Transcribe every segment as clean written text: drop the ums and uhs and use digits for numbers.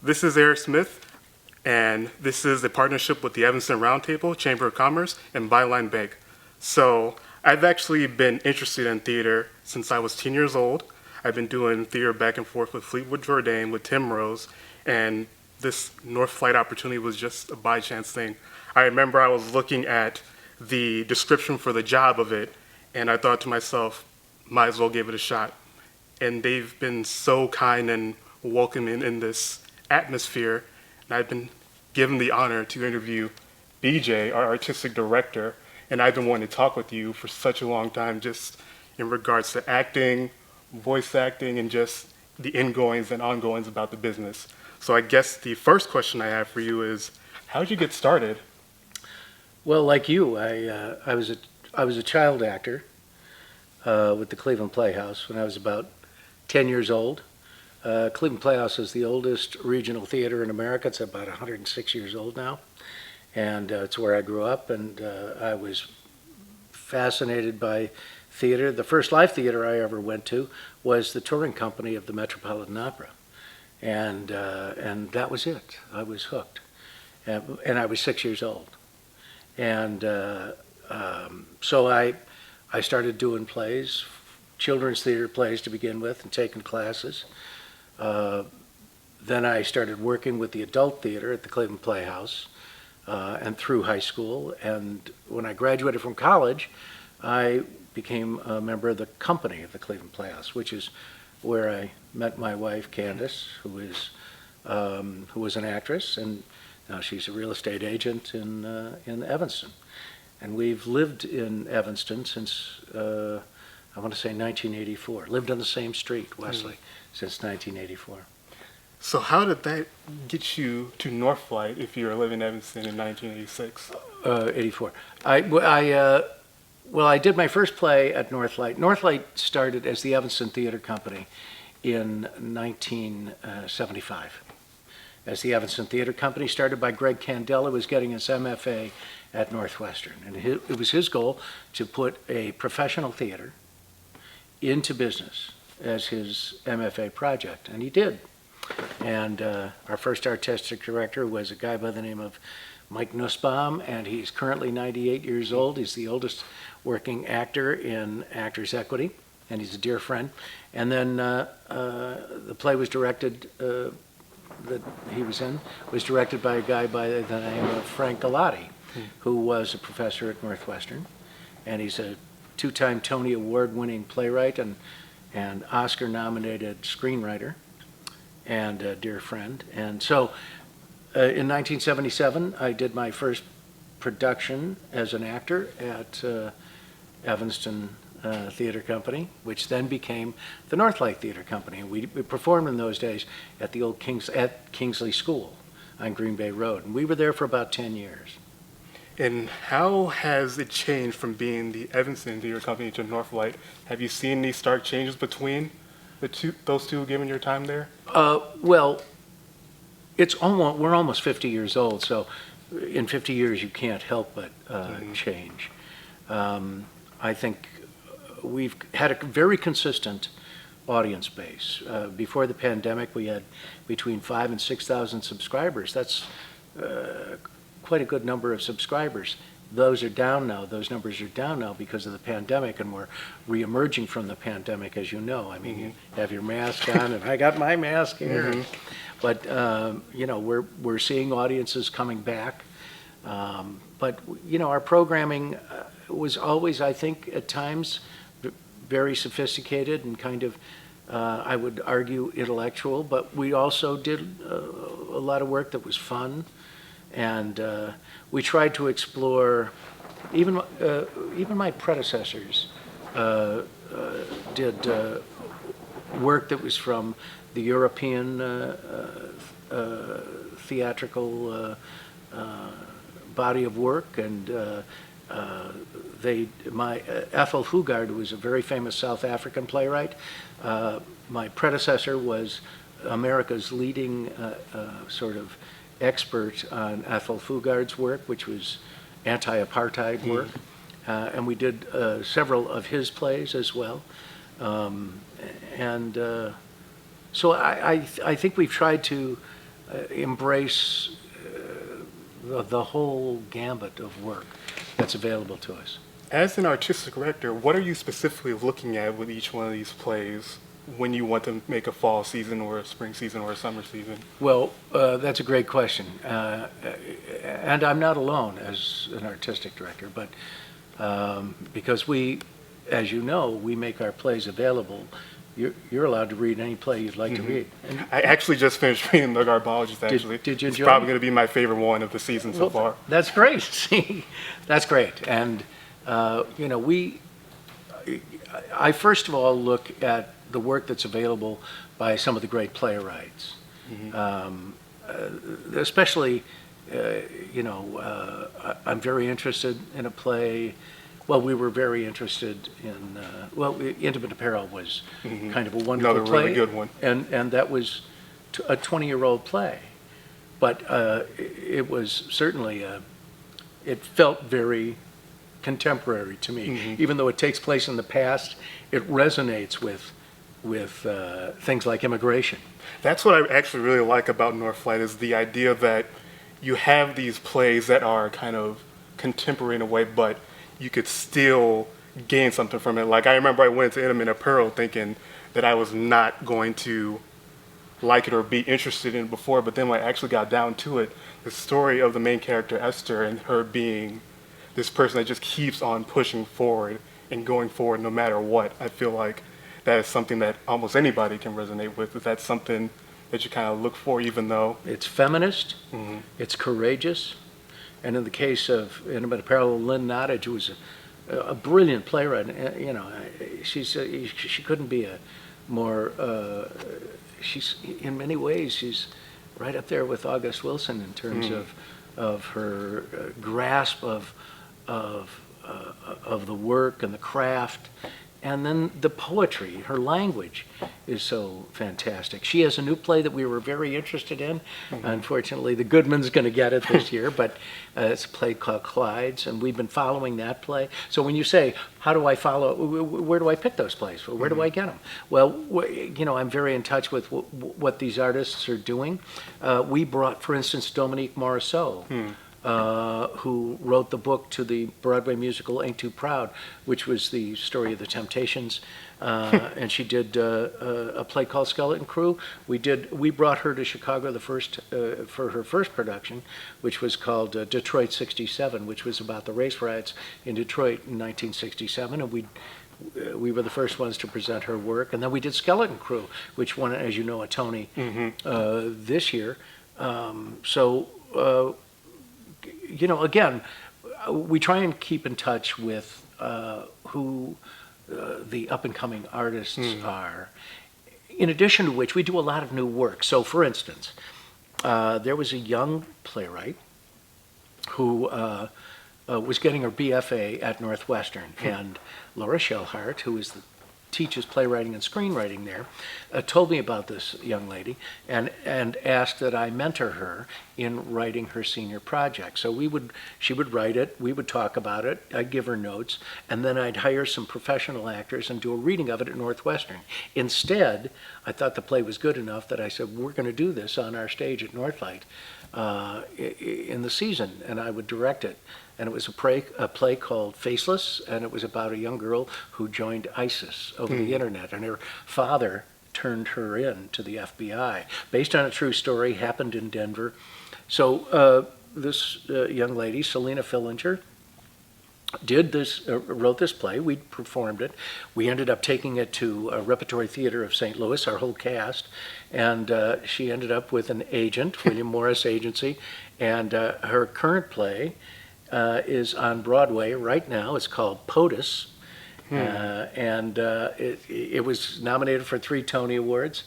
This is Eric Smith, and this is a partnership with the Evanston Roundtable, Chamber of Commerce, and Byline Bank. So I've actually been interested in theater since I was 10 years old. I've been doing theater back and forth with Fleetwood Jourdain, with Tim Rose, and this Northlight opportunity was just a by chance thing. I remember I was looking at the description for the job of it, and I thought to myself, might as well give it a shot. And they've been so kind and welcoming in this atmosphere, and I've been given the honor to interview BJ, our artistic director, and I've been wanting to talk with you for such a long time just in regards to acting, voice acting, and just the ingoings and ongoings about the business. So I guess the first question I have for you is, how did you get started? Well, like you, I was a child actor with the Cleveland Playhouse when I was about 10 years old. Cleveland Playhouse is the oldest regional theater in America. It's about 106 years old now, and it's where I grew up. And I was fascinated by theater. The first live theater I ever went to was the touring company of the Metropolitan Opera, and that was it. I was hooked, and I was 6 years old. And so I started doing plays, children's theater plays to begin with, and taking classes. Then I started working with the adult theater at the Cleveland Playhouse and through high school. And when I graduated from college, I became a member of the company of the Cleveland Playhouse, which is where I met my wife, Candace, who was an actress, and now she's a real estate agent in Evanston. And we've lived in Evanston since, I want to say 1984. Lived on the same street, Wesley, since 1984. So how did that get you to Northlight if you were living in Evanston in 1986? 84. Well, I did my first play at Northlight. Northlight started as the Evanston Theater Company in 1975. As the Evanston Theater Company, started by Greg Candela, who was getting his MFA at Northwestern. And it was his goal to put a professional theater into business as his MFA project, and he did. And our first artistic director was a guy by the name of Mike Nussbaum, and he's currently 98 years old. He's the oldest working actor in Actors Equity, and he's a dear friend. And then the play was directed, that he was in, was directed by a guy by the name of Frank Galati, who was a professor at Northwestern, and he's a two-time Tony Award-winning playwright and Oscar-nominated screenwriter and a dear friend. And so in 1977, I did my first production as an actor at Evanston Theater Company, which then became the Northlight Theater Company. We performed in those days at the old Kingsley School on Green Bay Road, and we were there for about 10 years. And how has it changed from being the Evanston Theater Company to Northlight? Have you seen any stark changes between those two given your time there? Well, we're almost 50 years old, so in 50 years you can't help but change. I think we've had a very consistent audience base. Before the pandemic, we had between 5,000 and 6,000 subscribers. That's quite a good number of subscribers. Those are down now. Those numbers are down now because of the pandemic, and we're reemerging from the pandemic, as you know. I mean, you have your mask on, and I got my mask here. But you know, we're seeing audiences coming back. But you know, our programming was always, I think, at times very sophisticated and kind of, I would argue, intellectual. But we also did a lot of work that was fun. And we tried to explore, even my predecessors did work that was from the European theatrical body of work, and Ethel Hugard, who was a very famous South African playwright. My predecessor was America's leading sort of expert on Ethel Fugard's work, which was anti-apartheid work, and we did several of his plays as well. So I think we've tried to embrace the whole gambit of work that's available to us. As an artistic director, what are you specifically looking at with each one of these plays when you want to make a fall season or a spring season or a summer season? Well, that's a great question. And I'm not alone as an artistic director, but because we, as you know, we make our plays available. You're allowed to read any play you'd like to read. And I actually just finished reading The Garbologist, actually. Did you It's enjoy probably it? going to be my favorite one of the season so far. That's great. See, that's great. And I first of all look at the work that's available by some of the great playwrights, especially. I'm very interested in a play. Well, we were very interested in. Intimate Apparel was kind of a wonderful Another play, really good one. and that was a 20-year-old play, but it was certainly it felt very contemporary to me. Even though it takes place in the past, it resonates with things like immigration. That's what I actually really like about Northlight is the idea that you have these plays that are kind of contemporary in a way, but you could still gain something from it. Like I remember I went to Intimate Apparel thinking that I was not going to like it or be interested in it before, but then when I actually got down to it, the story of the main character Esther and her being this person that just keeps on pushing forward and going forward no matter what, I feel like that is something that almost anybody can resonate with. Is that something that you kind of look for, even though It's feminist, it's courageous, and in the case of Intimate Apparel, Lynn Nottage, who was a brilliant playwright, she couldn't be a more. She's in many ways she's right up there with August Wilson in terms of her grasp of the work and the craft. And then the poetry, her language is so fantastic. She has a new play that we were very interested in. Unfortunately, the Goodman's going to get it this year, but it's a play called Clydes, and we've been following that play. So when you say, how do I follow, where do I pick those plays? Where do I get them? Well, I'm very in touch with what these artists are doing. We brought, for instance, Dominique Morisseau, who wrote the book to the Broadway musical Ain't Too Proud, which was the story of the Temptations, and she did a play called Skeleton Crew. We brought her to Chicago for her first production, which was called Detroit '67, which was about the race riots in Detroit in 1967, and we were the first ones to present her work. And then we did Skeleton Crew, which won, as you know, a Tony this year. Again, we try and keep in touch with who the up-and-coming artists are. In addition to which, we do a lot of new work. So, for instance, there was a young playwright who was getting her BFA at Northwestern, and Laura Shellhart, who teaches playwriting and screenwriting there, told me about this young lady and asked that I mentor her in writing her senior project. So she would write it, we would talk about it, I'd give her notes, and then I'd hire some professional actors and do a reading of it at Northwestern. Instead, I thought the play was good enough that I said, we're going to do this on our stage at Northlight in the season, and I would direct it. And it was a play called Faceless, and it was about a young girl who joined ISIS over the internet, and her father turned her in to the FBI. Based on a true story, happened in Denver. So this young lady, Selena Fillinger, wrote this play. We performed it. We ended up taking it to a Repertory Theater of St. Louis, our whole cast, and she ended up with an agent, William Morris Agency, and her current play is on Broadway right now. It's called POTUS, and it was nominated for 3 Tony Awards,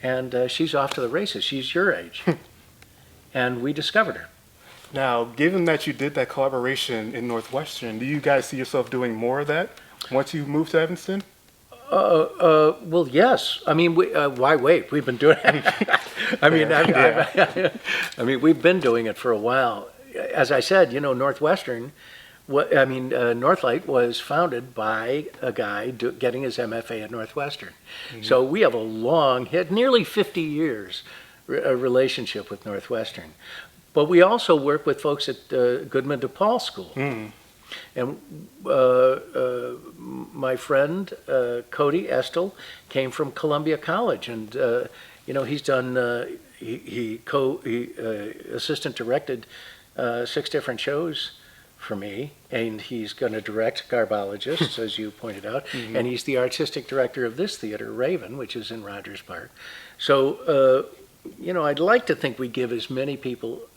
and she's off to the races. She's your age, and we discovered her. Now, given that you did that collaboration in Northwestern, do you guys see yourself doing more of that once you move to Evanston? Well, yes. I mean, why wait? We've been doing it. We've been doing it for a while. As I said, Northwestern, Northlight was founded by a guy getting his MFA at Northwestern. So we have a long hit, nearly 50 years a relationship with Northwestern. But we also work with folks at Goodman DePaul School. And my friend Cody Estel came from Columbia College, and he's done. He assistant directed 6 different shows for me, and he's going to direct Garbologists, as you pointed out, and he's the artistic director of this theater, Raven, which is in Rogers Park. So, I'd like to think we give as many people,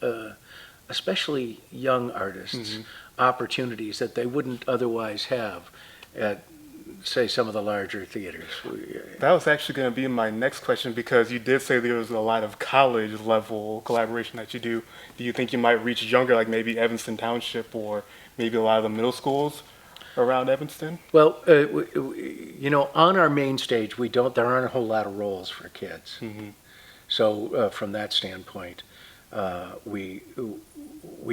especially young artists, opportunities that they wouldn't otherwise have at, say, some of the larger theaters. That was actually going to be my next question, because you did say there was a lot of college level collaboration that you do. Do you think you might reach younger, like maybe Evanston Township or maybe a lot of the middle schools around Evanston? Well, on our main stage, there aren't a whole lot of roles for kids. So from that standpoint, we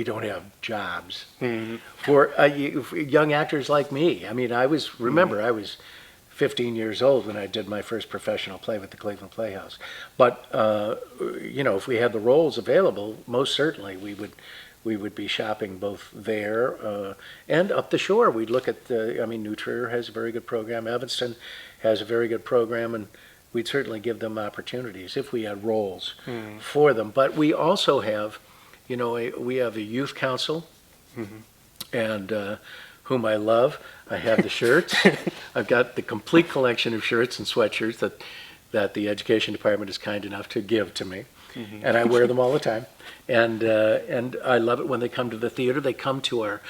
don't have jobs for young actors like me. I mean, I was 15 years old when I did my first professional play with the Cleveland Playhouse. But if we had the roles available, most certainly we would be shopping both there and up the shore. We'd look at New Trier has a very good program. Evanston has a very good program, and we'd certainly give them opportunities if we had roles for them. But we also have, we have a youth council, and whom I love. I have the shirts. I've got the complete collection of shirts and sweatshirts that the education department is kind enough to give to me, and I wear them all the time. And I love it when they come to the theater. They come to our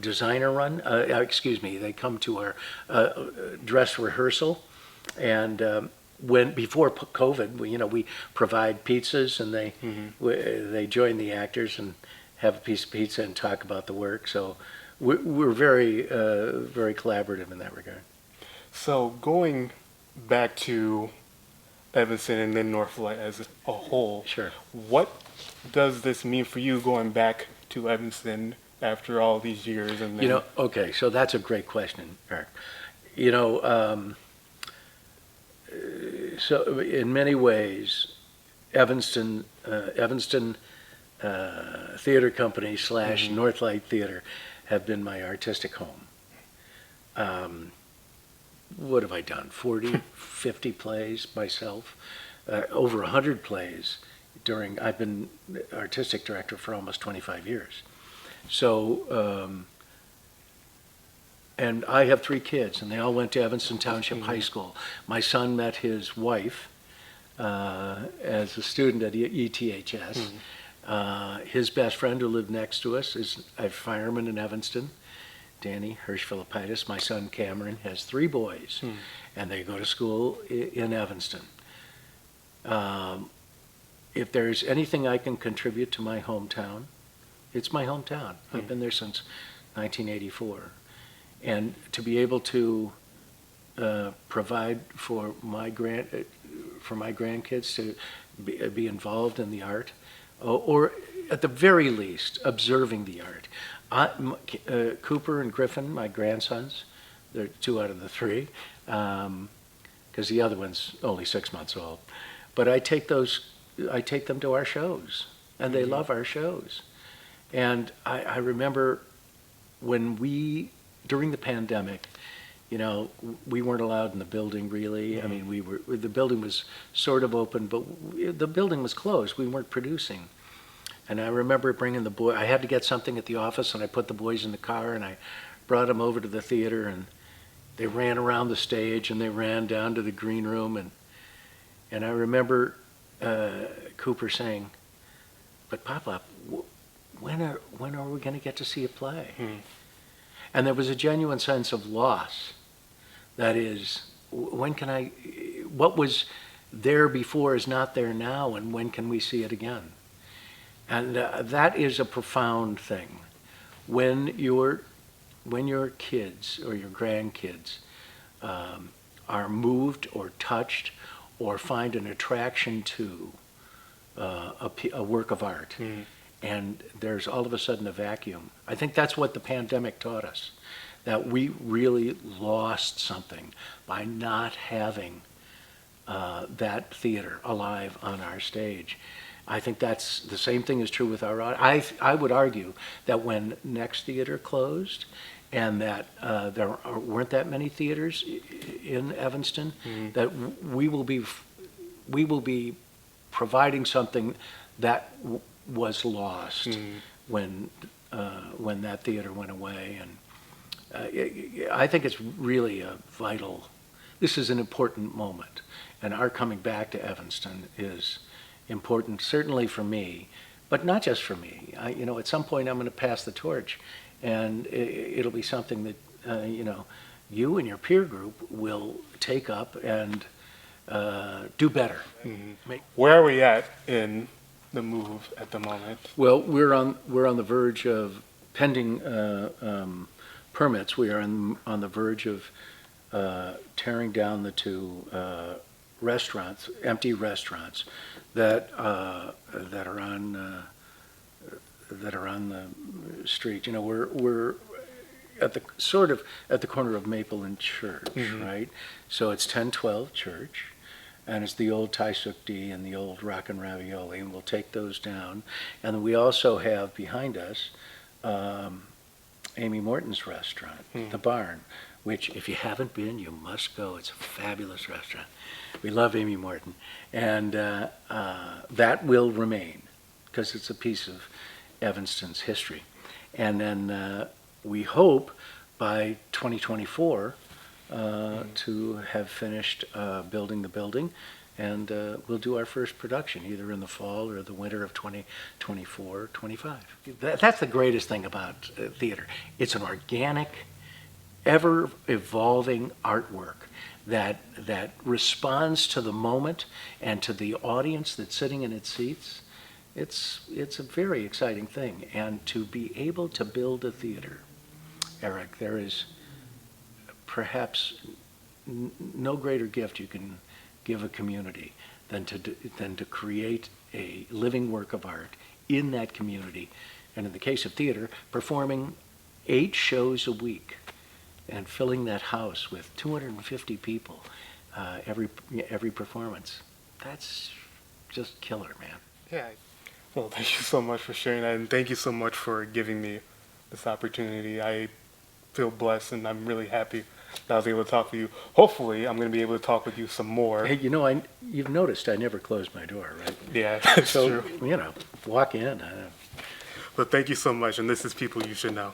designer run. They come to our dress rehearsal. And before COVID, we provide pizzas, and they join the actors and have a piece of pizza and talk about the work. So we're very very collaborative in that regard. So going back to Evanston and then Northlight as a whole, Sure. What does this mean for you going back to Evanston after all these years? And then... Okay, so that's a great question, Eric. So in many ways, Evanston Theater Company / Northlight Theatre have been my artistic home. What have I done? 40, 50 plays myself, over 100 plays I've been artistic director for almost 25 years. So, and I have 3 kids, and they all went to Evanston Township High School. My son met his wife as a student at ETHS. His best friend, who lived next to us, is a fireman in Evanston, Danny Hirsch-Philippitis. My son Cameron has 3 boys, and they go to school in Evanston. If there's anything I can contribute to my hometown, it's my hometown. I've been there since 1984. And to be able to provide for my grandkids to be involved in the art, or at the very least observing the art. Cooper and Griffin, my grandsons, they're 2 out of the 3, because the other one's only 6 months old. But I take them to our shows, and they love our shows. And I remember during the pandemic, we weren't allowed in the building really. I mean, the building was sort of open, but the building was closed. We weren't producing. And I remember bringing the boy. I had to get something at the office, and I put the boys in the car, and I brought them over to the theater, and they ran around the stage, and they ran down to the green room, and I remember Cooper saying, "But Papa, when are we going to get to see a play?" And there was a genuine sense of loss. That is, what was there before is not there now, and when can we see it again? And that is a profound thing. When your kids or your grandkids are moved or touched or find an attraction to a work of art, and there's all of a sudden a vacuum. I think that's what the pandemic taught us, that we really lost something by not having that theater alive on our stage. I think that's the same thing is true with our audience. I would argue that when Next Theater closed and that there weren't that many theaters in Evanston, that we will be providing something that was lost when that theater went away. And I think it's really a vital. This is an important moment, and our coming back to Evanston is important, certainly for me, but not just for me. At some point I'm going to pass the torch, and it'll be something that you and your peer group will take up and do better. Where are we at in the move at the moment? Well, we're on the verge of pending permits. We are on the verge of tearing down the two restaurants, empty restaurants that are on the street. We're at the corner of Maple and Church, right? So it's 1012 Church, and it's the old Thai Sukdi and the old Rockin' Ravioli, and we'll take those down. And we also have behind us Amy Morton's restaurant, the Barn, which if you haven't been, you must go. It's a fabulous restaurant. We love Amy Morton. And that will remain because it's a piece of Evanston's history. And then we hope by 2024 to have finished building the building, and we'll do our first production either in the fall or the winter of 2024, 25. That's the greatest thing about theater. It's an organic, ever-evolving artwork that responds to the moment and to the audience that's sitting in its seats. It's a very exciting thing, and to be able to build a theater, Eric, there is perhaps no greater gift you can give a community than to create a living work of art in that community, and in the case of theater, performing 8 shows a week and filling that house with 250 people every performance. That's just killer, man. Yeah. Well, thank you so much for sharing that, and thank you so much for giving me this opportunity. I feel blessed, and I'm really happy that I was able to talk with you. Hopefully, I'm going to be able to talk with you some more. Hey, you've noticed I never close my door, right? Yeah, that's So, true. walk in. But thank you so much, and this is People You Should Know.